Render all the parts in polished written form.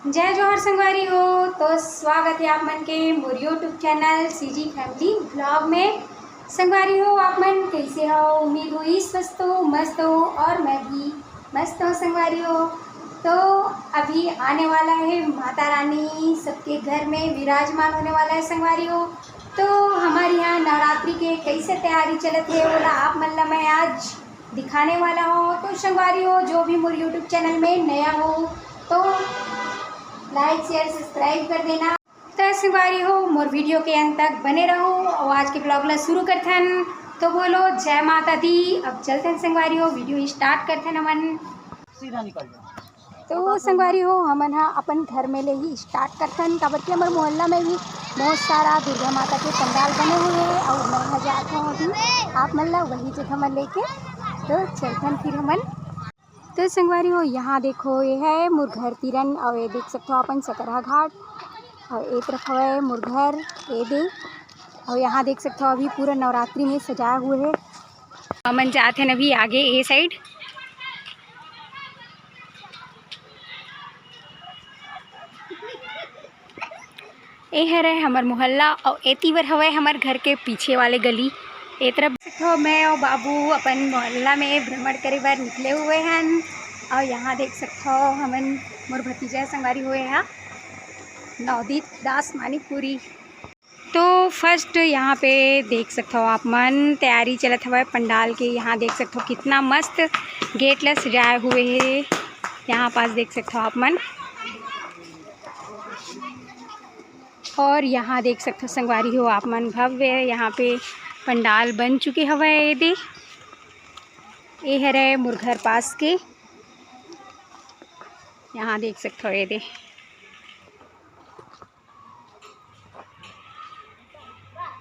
जय जोहर संगवारी हो। तो स्वागत है आप मन के मोर YouTube channel CG family blog में। संगवारी हो, आप मन कैसे हो? उम्मीद हुई स्वस्थ हो, मस्त हो और मैं भी मस्त हूँ संगवारी हो। तो अभी आने वाला है माता रानी सबके घर में विराजमान होने वाला है संगवारी हो। तो हमारे यहाँ नवरात्रि के कैसे तैयारी चलत है बोला आप मन ला मैं आज दिखाने वाला हूँ। तो संगवारी हो, जो भी मोर यूट्यूब चैनल में नया हो तो लाइक शेयर सब्सक्राइब कर देना। तो संगवारी हो, मोर वीडियो के अंत तक बने रहो और आज के ब्लॉग ला शुरू करथन। तो बोलो जय माता दी। अब चलते हैं संगवारी हो, वीडियो स्टार्ट करते हैं हमन। सीधा निकल जाओ। तो संगवारी हो, हमन हा अपन घर में ले ही स्टार्ट करथन। काबर कि हमारे मोहल्ला में भी बहुत सारा दुर्गा माता के पंडाल बने हुए हैं और मैं यहाँ जात हूँ अभी आप मन ला वही जगह में लेके। तो चलथन फिर हमन। तो संगवारी हो, यहाँ देखो ये है मोर घर तिरन और ये देख सकते हो अपन सकरा घाट और एक तरफ है मोर घर ये दे। और यहाँ देख सकते हो अभी पूरा नवरात्रि में सजाए हुए है। हमन जाते हैं अभी आगे ये साइड। ये है रहे हमार मोहल्ला और एतीवर हवे हमार घर के पीछे वाले गली। ए तरफ तो मैं और बाबू अपन मोहल्ला में भ्रमण करे बार निकले हुए हैं। और यहाँ देख सकते हो हमन मोर भतीजा संगवारी हुए हैं नवदीप दास मानिकपुरी। तो फर्स्ट यहाँ पे देख सकते हो आप मन तैयारी चलत हवा पंडाल के। यहाँ देख सकते हो कितना मस्त गेट ला सजाए हुए है। यहाँ पास देख सकते हो आप मन। और यहाँ देख सकते हो संगवारी हो आप मन भव्य यहाँ पे पंडाल बन चुके हवे। ये दे ये है रहे मोर घर पास के। यहाँ देख सकते हो ये दे।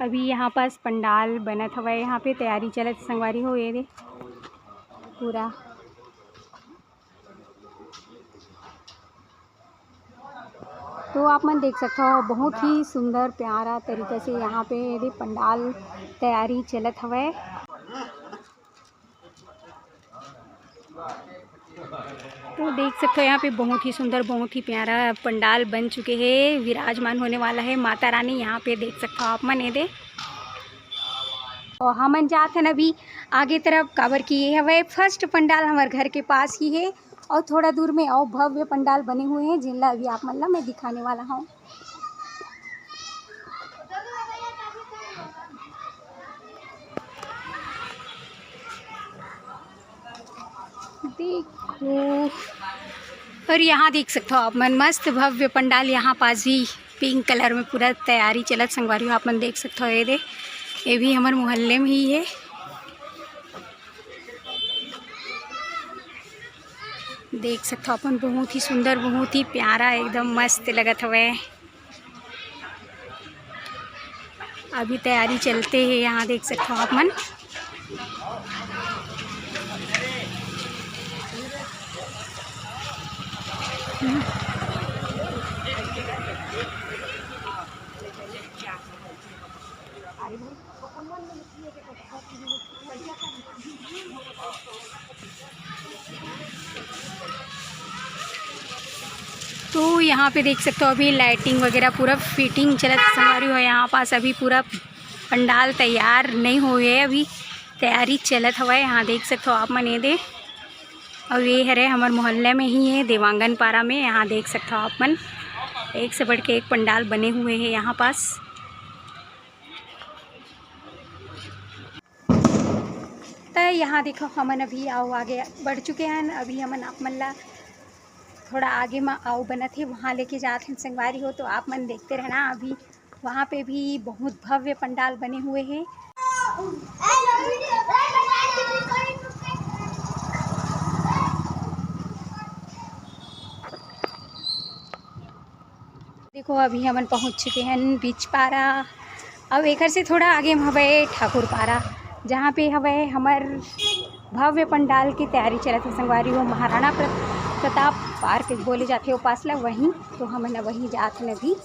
अभी यहाँ पास पंडाल बनत हवे, यहाँ पे तैयारी चलत संगवारी हो ये दे पूरा। तो आप मन देख सकते हो बहुत ही सुंदर प्यारा तरीके से यहाँ पे ये पंडाल तैयारी चलत हवे। तो देख सकते हो यहाँ पे बहुत ही सुंदर बहुत ही प्यारा पंडाल बन चुके हैं। विराजमान होने वाला है माता रानी। यहाँ पे देख सकते हो आप मन ये दे। और हमन जाते हैं अभी आगे तरफ काबर की ये हवे फर्स्ट पंडाल हमारे घर के पास ही है और थोड़ा दूर में और भव्य पंडाल बने हुए हैं जिनला अभी आप मन ला मैं दिखाने वाला हूँ। देखो और यहाँ देख सकते हो आप मन मस्त भव्य पंडाल। यहाँ पास भी पिंक कलर में पूरा तैयारी चलत संगवारी हो आप मन देख सकते हो ये दे। ये भी हमारे मोहल्ले में ही है। देख सकते हो अपन बहुत ही सुंदर बहुत ही प्यारा एकदम मस्त लगत हवे। अभी तैयारी चलते हैं यहाँ देख सकते हो आप मन। तो यहाँ पे देख सकते हो अभी लाइटिंग वगैरह पूरा फिटिंग चलत संगवारी हो। यहाँ पास अभी पूरा पंडाल तैयार नहीं हुए है, अभी तैयारी चलत हवा। यहाँ देख सकते हो आप मन ये दे। और ये है हमारे मोहल्ले में ही है देवांगन पारा में। यहाँ देख सकते हो आप मन एक से बढ़ के एक पंडाल बने हुए हैं यहाँ पास। तो यहाँ देखो हमन अभी आओ आगे बढ़ चुके हैं। अभी हमन आप मन ला थोड़ा आगे में आओ बनत है वहाँ लेके जाते हैं संगवारी हो। तो आप मन देखते रहना। अभी वहाँ पे भी बहुत भव्य पंडाल बने हुए हैं। देखो अभी हमन पहुँच चुके हैं बीच पारा। अब एक से थोड़ा आगे में हवे ठाकुर पारा जहाँ पे हवे हमार भव्य पंडाल की तैयारी चलत है संगवारी हो। महाराणा प्रताप पार्क बोले जाते हो पास ला वहीं। तो हमन वहीं जाते हैं अभी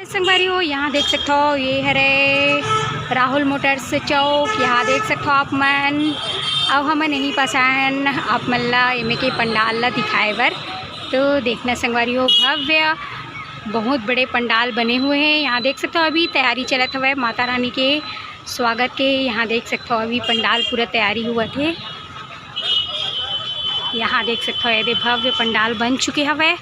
संगवारी हो। यहाँ देख सकते हो ये है रे राहुल मोटर्स चौक। यहाँ देख सकते हो आप मन। अब हमन यहीं पास आयन आप मन ला एमे के पंडाल ला दिखाए बर। तो देखना संगवारी हो भव्य बहुत बड़े पंडाल बने हुए हैं। यहाँ देख सकते हो अभी तैयारी चलत हुआ है माता रानी के स्वागत के। यहाँ देख सकते हो अभी पंडाल पूरा तैयारी हुआ थे। यहाँ देख सकते हो ये भव्य पंडाल बन चुके हवे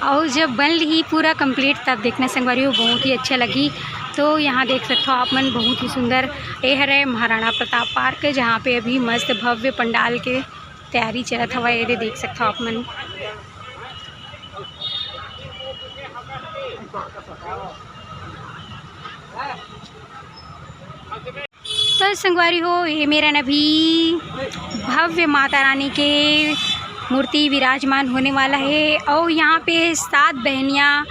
और जब बन ही पूरा कंप्लीट तब देखना संगवारी हो बहुत ही अच्छा लगी। तो यहाँ देख सकते हो आप मन बहुत ही सुंदर ये है महाराणा प्रताप पार्क जहाँ पे अभी मस्त भव्य पंडाल के तैयारी चलत हवा। ये देख सकते हो आप मन। तो संगवारी हो ये मेरा नभी भव्य माता रानी के मूर्ति विराजमान होने वाला है और यहाँ पे 7 बहनियाँ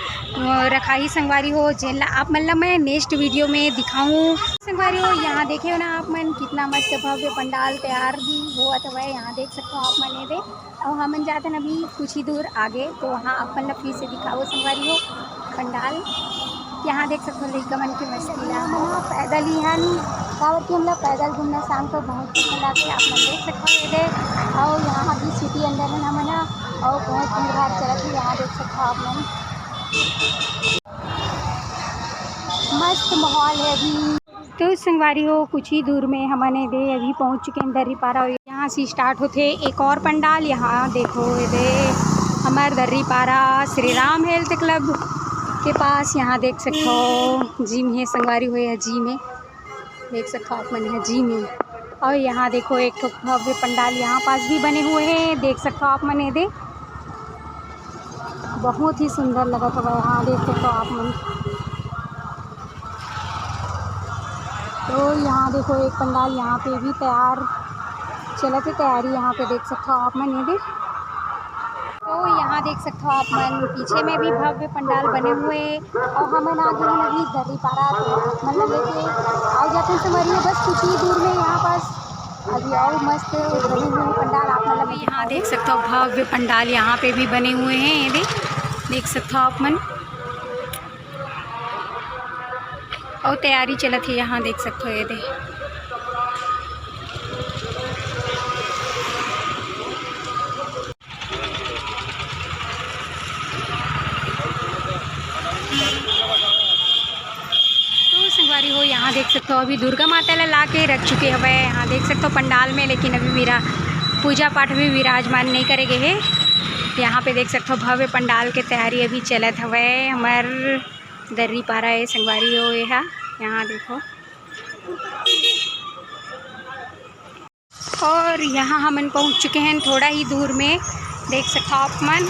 रखा ही संगवारी हो जिनला आप मतलब मैं नेक्स्ट वीडियो में दिखाऊँ संगवारी हो। यहाँ देखे हो ना आप मन कितना मस्त भव्य पंडाल तैयार भी हुआ तो वह यहाँ देख सकते हो आप मन ये दे। और हम जाते हैं अभी कुछ ही दूर आगे तो वहाँ आप मतलब फिर से दिखाओ संगवारी हो पंडाल। यहाँ देख सकते हो लड़का मन की मस्ती ला पैदल ही है नहीं कावत की हम लोग पैदल घूमना शाम को बहुत पसंद आती है। आप मन देख सकते हो ये और यहाँ अभी सिटी अंदर है ना मना और बहुत भीड़ चलती है। यहाँ देख सकते हो आप मन मस्त माहौल है अभी। तो संगवारी हो कुछ ही दूर में हमने दे अभी पहुँच चुके हैं दर्री पारा। यहाँ से स्टार्ट होते एक और पंडाल। यहाँ देखो ये दे हमारे दर्री पारा श्री राम हेल्थ क्लब के पास। यहाँ देख सकते हो जिम है संगवारी हो। यह जिम है देख सकते हो आप मन है जिम है। और यहाँ देखो एक तो भव्य पंडाल यहाँ पास भी बने हुए हैं देख सकते हो आप मन दे बहुत ही सुंदर लगा था यहाँ देख सकते हो आप मन। तो यहाँ देखो एक पंडाल यहाँ पे भी तैयार चलत है तैयारी यहाँ पे देख सकते हो आप मन ये दे। तो यहाँ देख सकते हो आप मन पीछे में भी भव्य पंडाल बने हुए और हम आगे हैं अभी दर्री पारा तो मतलब लेके आ जाते हैं संगवारी बस कुछ ही दूर में यहाँ पास अभी और मस्त बने हुए पंडाल आप मतलब यहाँ देख सकते हो भव्य पंडाल यहाँ पे भी बने हुए हैं। ये देख सकते हो आप मन और तैयारी चलत है यहाँ देख सकते हो ये दे। संगवारी हो यहाँ देख सकते हो अभी दुर्गा माता ला के रख चुके हवे यहाँ देख सकते हो पंडाल में। लेकिन अभी मेरा पूजा पाठ भी विराजमान नहीं करेंगे है। यहाँ पे देख सकते हो भव्य पंडाल के तैयारी अभी चलत हवे हमार दर्री पारा है संगवारी हो। यहाँ देखो और यहाँ हम पहुँच चुके हैं थोड़ा ही दूर में देख सकते हो आप मन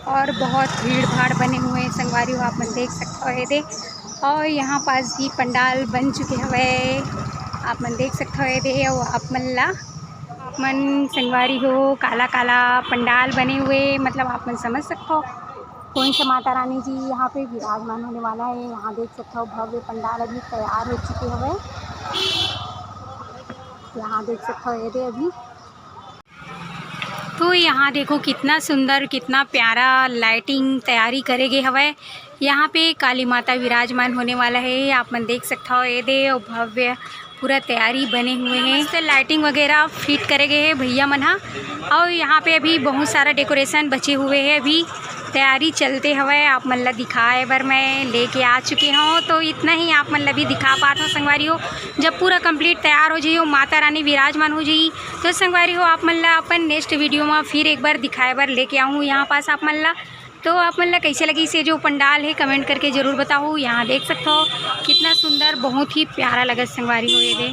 और बहुत भीड़ भाड़ बने हुए हैं संगवारी हो आप मन देख सकते हो ये दे। और यहाँ पास भी पंडाल बन चुके हुए आप मन देख सकते हो ये दे। और आप मन ला आप मन संगवारी हो काला काला पंडाल बने हुए मतलब आप मन समझ सकते हो कौन सा माता रानी जी यहाँ पे विराजमान होने वाला है। यहाँ देख सकते हो भव्य पंडाल अभी तैयार हो चुके हुए यहाँ देख सकते हो ये दे अभी। तो यहाँ देखो कितना सुंदर कितना प्यारा लाइटिंग तैयारी करेगे हवे। यहाँ पे काली माता विराजमान होने वाला है आप मन देख सकते हो ये दे। और भव्य पूरा तैयारी बने हुए हैं इससे लाइटिंग वगैरह फिट करेगे है भैया मना। और यहाँ पे अभी बहुत सारा डेकोरेशन बचे हुए हैं अभी तैयारी चलते हुए आप मन ला दिखाए बर मैं लेके आ चुके हूँ। तो इतना ही आप मन ला भी दिखा पाता हूँ संगवारी हो। जब पूरा कंप्लीट तैयार हो जाइए माता रानी विराजमान हो जाइए तो संगवारी हो आप मन ला अपन नेक्स्ट वीडियो में फिर एक बार दिखाए बर लेके आऊँ यहाँ पास आप मन ला। तो आप मन ला कैसे लगी इसे जो पंडाल है कमेंट करके ज़रूर बताओ। यहाँ देख सकते हो कितना सुंदर बहुत ही प्यारा लगा संगवारी हो ये दे।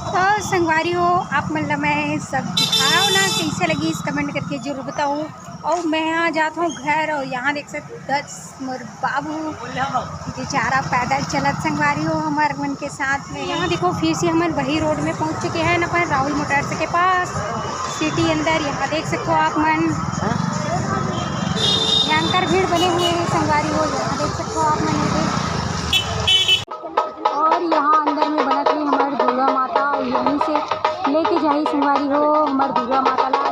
तो संगवारी हो आप मन ला मैं सब दिखाओ ना कैसे लगी इस कमेंट करके ज़रूर बताओ। और मैं यहाँ जाता हूँ घर और यहाँ देख सकते मोर बाबू बेचारा पैदल चलत संगवारी हो हमारे मन के साथ में। यहाँ देखो फिर से हम वही रोड में पहुँच चुके हैं ना पर राहुल मोटर्स के पास सिटी अंदर। यहाँ देख सकते हो आप मन भयंकर भीड़ बने हुए हैं संगवारी हो। यहाँ देख सकते हो आप मन और यहाँ अंदर में बनत है हमारी दुर्गा माता यहीं से लेके जाई संगवारी हो हमारी दुर्गा माता ला।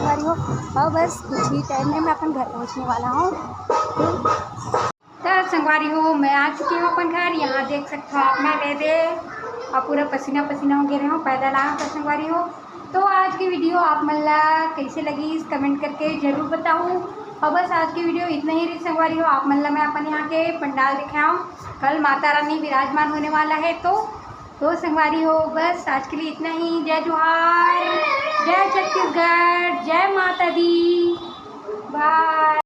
संगवारी हो। और बस कुछ ही टाइम में मैं अपन घर पहुँचने वाला हूँ। तो संगवारी हो मैं आ चुकी हूँ अपन घर। यहाँ देख सकते हो आप मैं दे और पूरा पसीना पसीना हो गया हूँ, पैदल आया तो संगवारी हो। तो आज की वीडियो आप मला कैसे लगी कमेंट करके ज़रूर बताऊँ। और बस आज की वीडियो इतना ही रही संगवारी हो। आप मला मैं अपन यहाँ के पंडाल दिखाऊँ, कल माता रानी विराजमान होने वाला है। तो संगवारी हो बस आज के लिए इतना ही। जय जोहार, जय छत्तीसगढ़, जय माता दी, बाय।